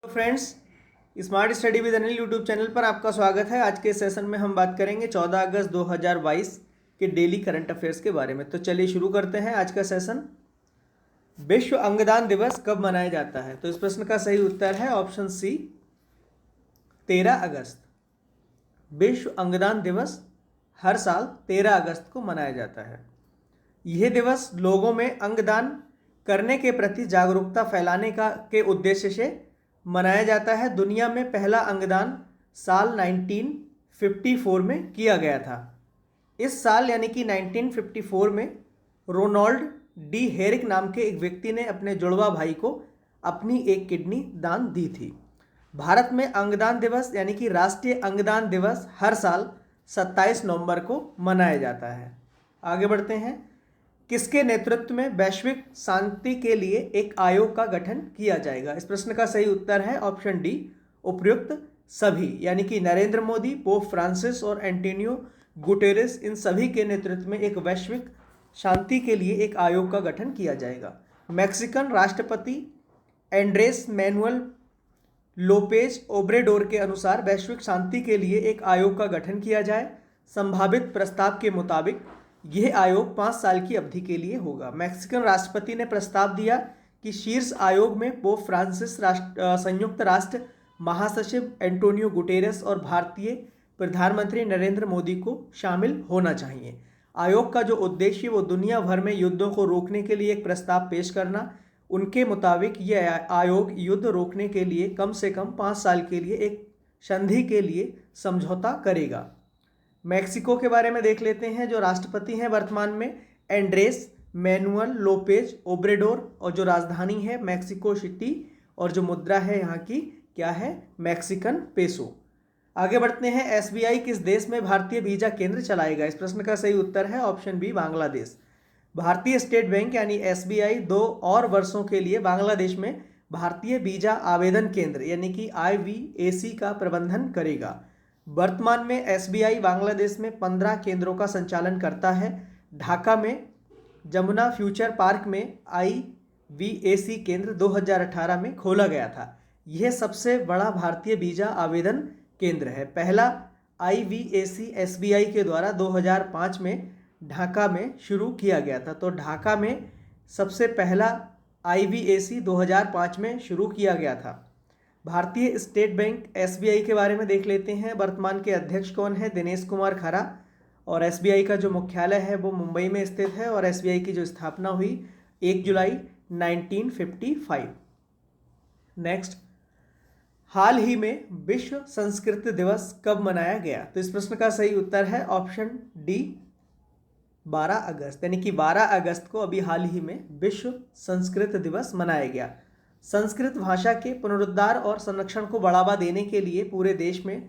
तो friends, smart study with Anil YouTube channel पर आपका स्वागत है। आज के सेशन में हम बात करेंगे 14 अगस्त 2022 के डेली करंट अफेयर्स के बारे में। तो चलिए शुरू करते हैं आज का सेशन। विश्व अंगदान दिवस कब मनाया जाता है? तो इस प्रश्न का सही उत्तर है ऑप्शन सी, 13 अगस्त। विश्व अंगदान दिवस हर साल 13 अगस्त को मनाया जाता है। यह दिवस लोगों में अंगदान करने के प्रति जागरूकता फैलाने के उद्देश्य से मनाया जाता है। दुनिया में पहला अंगदान साल 1954 में किया गया था। इस साल यानी कि 1954 में रोनाल्ड डी हेरिक नाम के एक व्यक्ति ने अपने जुड़वा भाई को अपनी एक किडनी दान दी थी। भारत में अंगदान दिवस यानी कि राष्ट्रीय अंगदान दिवस हर साल 27 नवंबर को मनाया जाता है। आगे बढ़ते हैं। किसके नेतृत्व में वैश्विक शांति के लिए एक आयोग का गठन किया जाएगा? इस प्रश्न का सही उत्तर है ऑप्शन डी, उपयुक्त सभी, यानी कि नरेंद्र मोदी, पोप फ्रांसिस और एंटोनियो गुटेरेस, इन सभी के नेतृत्व में एक वैश्विक शांति के लिए एक आयोग का गठन किया जाएगा। मैक्सिकन राष्ट्रपति एंड्रेस मैनुअल लोपेज ओब्रेडोर के अनुसार वैश्विक शांति के लिए एक आयोग का गठन किया जाए। संभावित प्रस्ताव के मुताबिक यह आयोग 5 साल की अवधि के लिए होगा। मैक्सिकन राष्ट्रपति ने प्रस्ताव दिया कि शीर्ष आयोग में पोप फ्रांसिस, संयुक्त राष्ट्र महासचिव एंटोनियो गुटेरेस और भारतीय प्रधानमंत्री नरेंद्र मोदी को शामिल होना चाहिए। आयोग का जो उद्देश्य वो दुनिया भर में युद्धों को रोकने के लिए एक प्रस्ताव पेश करना। उनके मुताबिक यह आयोग युद्ध रोकने के लिए कम से कम 5 साल के लिए एक संधि के लिए समझौता करेगा। मैक्सिको के बारे में देख लेते हैं। जो राष्ट्रपति हैं वर्तमान में एंड्रेस मैनुअल लोपेज ओब्रेडोर, और जो राजधानी है मैक्सिको सिटी, और जो मुद्रा है यहाँ की क्या है? Mexican peso. आगे बढ़ते हैं। एसबीआई किस देश में भारतीय वीजा केंद्र चलाएगा? इस प्रश्न का सही उत्तर है ऑप्शन बी, बांग्लादेश। भारतीय स्टेट बैंक यानी एसबीआई 2 और वर्षों के लिए बांग्लादेश में भारतीय वीजा आवेदन केंद्र यानी कि IVAC का प्रबंधन करेगा। वर्तमान में एसबीआई बांग्लादेश में 15 केंद्रों का संचालन करता है। ढाका में जमुना फ्यूचर पार्क में IVAC केंद्र 2018 में खोला गया था। यह सबसे बड़ा भारतीय वीजा आवेदन केंद्र है। पहला IVAC एसबीआई के द्वारा 2005 में ढाका में शुरू किया गया था। तो ढाका में सबसे पहला IVAC 2005 में शुरू किया गया था। भारतीय स्टेट बैंक एसबीआई के बारे में देख लेते हैं। वर्तमान के अध्यक्ष कौन है? दिनेश कुमार खरा। और एसबीआई का जो मुख्यालय है वो मुंबई में स्थित है। और एसबीआई की जो स्थापना हुई 1 जुलाई 1955। नेक्स्ट, हाल ही में विश्व संस्कृत दिवस कब मनाया गया? तो इस प्रश्न का सही उत्तर है ऑप्शन डी, 12 अगस्त, यानी कि 12 अगस्त को अभी हाल ही में विश्व संस्कृत दिवस मनाया गया। संस्कृत भाषा के पुनरुद्धार और संरक्षण को बढ़ावा देने के लिए पूरे देश में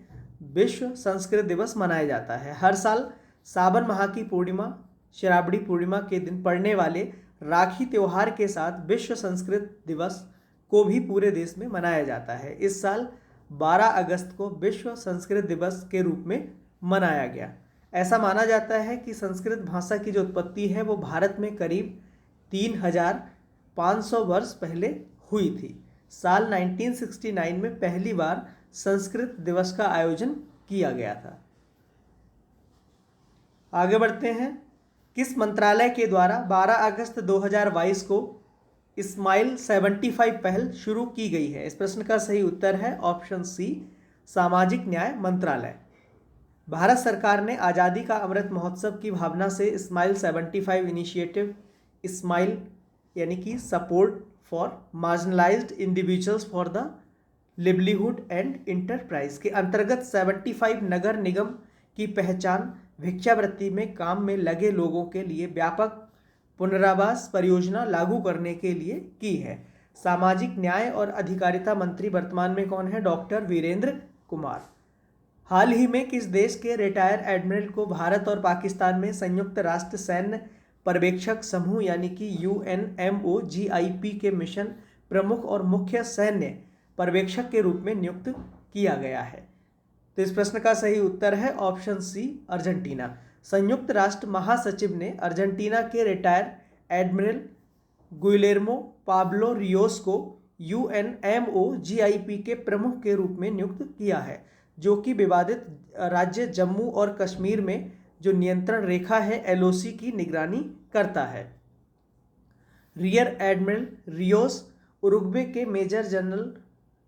विश्व संस्कृत दिवस मनाया जाता है। हर साल सावन माह की पूर्णिमा, श्रावणी पूर्णिमा के दिन पड़ने वाले राखी त्योहार के साथ विश्व संस्कृत दिवस को भी पूरे देश में मनाया जाता है। इस साल 12 अगस्त को विश्व संस्कृत दिवस के रूप में मनाया गया। ऐसा माना जाता है कि संस्कृत भाषा की जो उत्पत्ति है वो भारत में करीब 3500 वर्ष पहले हुई थी। साल 1969 में पहली बार संस्कृत दिवस का आयोजन किया गया था। आगे बढ़ते हैं। किस मंत्रालय के द्वारा 12 अगस्त 2022 को स्माइल 75 पहल शुरू की गई है? इस प्रश्न का सही उत्तर है ऑप्शन सी, सामाजिक न्याय मंत्रालय। भारत सरकार ने आज़ादी का अमृत महोत्सव की भावना से स्माइल 75 इनिशिएटिव, स्माइल यानी कि support for marginalised individuals for the livelihood and enterprise के अंतर्गत 75 नगर निगम की पहचान भिक्षावृत्ति में काम में लगे लोगों के लिए व्यापक पुनरावास परियोजना लागू करने के लिए की है। सामाजिक न्याय और अधिकारिता मंत्री वर्तमान में कौन है? डॉक्टर वीरेंद्र कुमार। हाल ही में किस देश के रिटायर एडमिरल को भारत और पाकिस्तान में संयुक्त राष्ट्र सैन्य पर्यवेक्षक समूह यानी कि UNMOGIP के मिशन प्रमुख और मुख्य सैन्य पर्यवेक्षक के रूप में नियुक्त किया गया है? तो इस प्रश्न का सही उत्तर है ऑप्शन सी, अर्जेंटीना। संयुक्त राष्ट्र महासचिव ने अर्जेंटीना के retire admiral Guillermo Pablo Rios को UNMOGIP के प्रमुख के रूप में नियुक्त किया है, जो कि विवादित राज्य जम्मू और कश्मीर में जो नियंत्रण रेखा है LOC की निगरानी करता है। रियर एडमिरल रियोस उरुग्वे के मेजर जनरल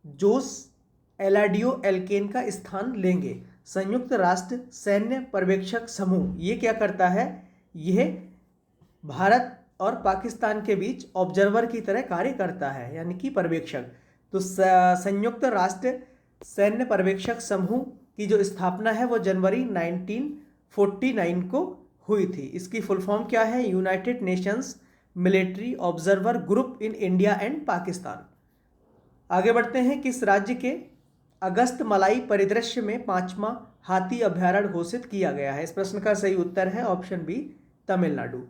जोस एलाडियो एल्केन का स्थान लेंगे। संयुक्त राष्ट्र सैन्य पर्यवेक्षक समूह ये क्या करता है? यह भारत और पाकिस्तान के बीच ऑब्जर्वर की तरह कार्य करता है, यानी कि पर्यवेक्षक। तो संयुक्त राष्ट्र सैन्य पर्यवेक्षक समूह की जो स्थापना है वो जनवरी 1949 को हुई थी। इसकी फुल फॉर्म क्या है? United Nations military observer group in India and Pakistan. आगे बढ़ते हैं। किस राज्य के अगस्त मलाई परिदृश्य में 5वां हाथी अभयारण्य घोषित किया गया है? इस प्रश्न का सही उत्तर है ऑप्शन बी, तमिलनाडु।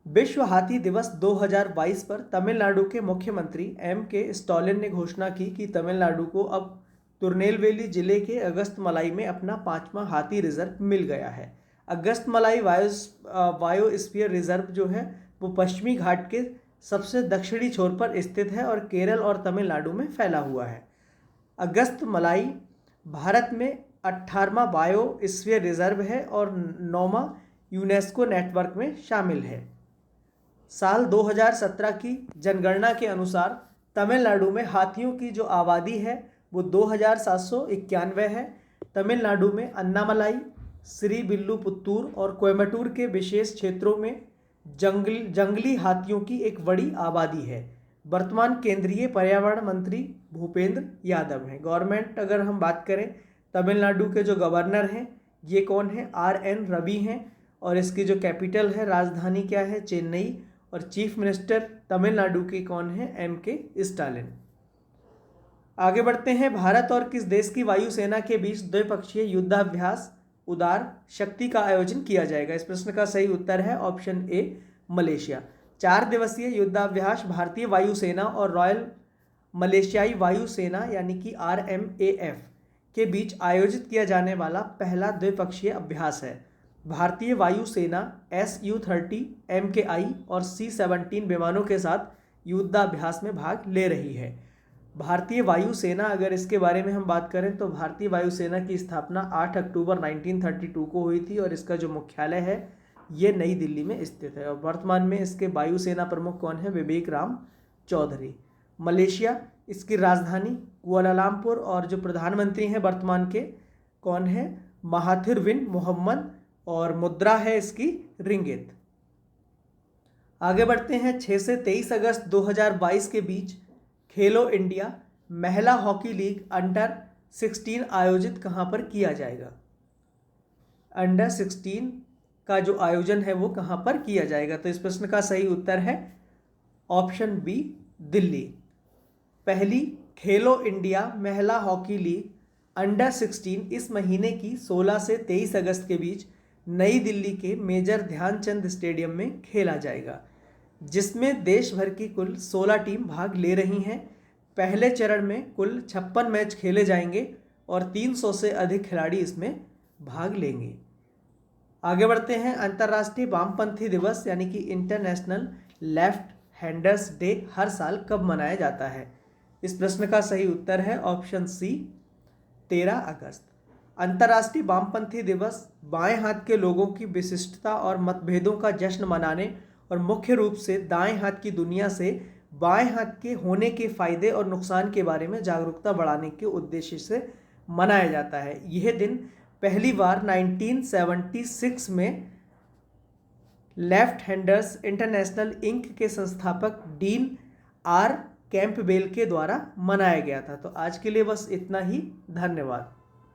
विश्व हाथी दिवस 2022 पर तमिलनाडु के मुख्यमंत्री M.K. स्टालिन ने घोषणा की कि तमिलनाडु को अब तिरुनेलवेली जिले के अगस्तमलाई में अपना 5वां हाथी रिजर्व मिल गया है। अगस्तमलाई बायोस्फीयर रिजर्व जो है वो पश्चिमी घाट के सबसे दक्षिणी छोर पर स्थित है और केरल और तमिलनाडु में फैला हुआ है। अगस्तमलाई भारत में 18वां बायोस्फीयर रिजर्व है और 9वां यूनेस्को नेटवर्क में शामिल है। साल 2017 की जनगणना के अनुसार तमिलनाडु में हाथियों की जो आबादी है वो 2791 है। तमिलनाडु में अन्नामलाई, श्रीविल्लुपुत्तूर और कोयम्बटूर के विशेष क्षेत्रों में जंगली हाथियों की एक बड़ी आबादी है। वर्तमान केंद्रीय पर्यावरण मंत्री भूपेंद्र यादव हैं। गवर्नमेंट अगर हम बात करें, तमिलनाडु के जो गवर्नर हैं ये कौन है? RN रवि हैं और इसकी जो कैपिटल है, राजधानी क्या है? चेन्नई। और चीफ मिनिस्टर तमिलनाडु के कौन है? M.K. स्टालिन। आगे बढ़ते हैं। भारत और किस देश की वायुसेना के बीच द्विपक्षीय युद्धाभ्यास उदार शक्ति का आयोजन किया जाएगा? इस प्रश्न का सही उत्तर है ऑप्शन ए, मलेशिया। 4 दिवसीय युद्धाभ्यास भारतीय वायुसेना और रॉयल मलेशियाई वायुसेना यानी कि RMAF के बीच आयोजित किया जाने वाला पहला द्विपक्षीय अभ्यास है। भारतीय वायुसेना Su-30 MKI और C-17 विमानों के साथ युद्धाभ्यास में भाग ले रही है। भारतीय वायुसेना, अगर इसके बारे में हम बात करें तो भारतीय वायुसेना की स्थापना 8 अक्टूबर 1932 को हुई थी और इसका जो मुख्यालय है ये नई दिल्ली में स्थित है। और वर्तमान में इसके वायुसेना प्रमुख कौन है? विवेक राम चौधरी। मलेशिया, इसकी राजधानी कुआलालंपुर और जो प्रधानमंत्री हैं वर्तमान के कौन है? महाथिर बिन मोहम्मद और मुद्रा है इसकी रिंगित। आगे बढ़ते हैं। 6 से 23 अगस्त 2022 के बीच खेलो इंडिया महिला हॉकी लीग अंडर 16 आयोजित कहां पर किया जाएगा? अंडर 16 का जो आयोजन है वो कहां पर किया जाएगा? तो इस प्रश्न का सही उत्तर है ऑप्शन बी, दिल्ली। पहली खेलो इंडिया महिला हॉकी लीग अंडर 16 इस महीने की 16 से 23 अगस्त के बीच नई दिल्ली के मेजर ध्यानचंद स्टेडियम में खेला जाएगा, जिसमें देश भर की कुल 16 टीम भाग ले रही हैं। पहले चरण में कुल 56 मैच खेले जाएंगे और 300 से अधिक खिलाड़ी इसमें भाग लेंगे। आगे बढ़ते हैं। अंतर्राष्ट्रीय वामपंथी दिवस यानी कि इंटरनेशनल लेफ्ट हैंडर्स डे हर साल कब मनाया जाता है? इस प्रश्न का सही उत्तर है ऑप्शन सी, 13 अगस्त। अंतर्राष्ट्रीय वामपंथी दिवस बाएं हाथ के लोगों की विशिष्टता और मतभेदों का जश्न मनाने और मुख्य रूप से दाएं हाथ की दुनिया से बाएं हाथ के होने के फायदे और नुकसान के बारे में जागरूकता बढ़ाने के उद्देश्य से मनाया जाता है। यह दिन पहली बार 1976 में लेफ्ट हैंडर्स इंटरनेशनल इंक के संस्थापक डीन R. कैंपबेल के द्वारा मनाया गया था। तो आज के लिए बस इतना ही। धन्यवाद।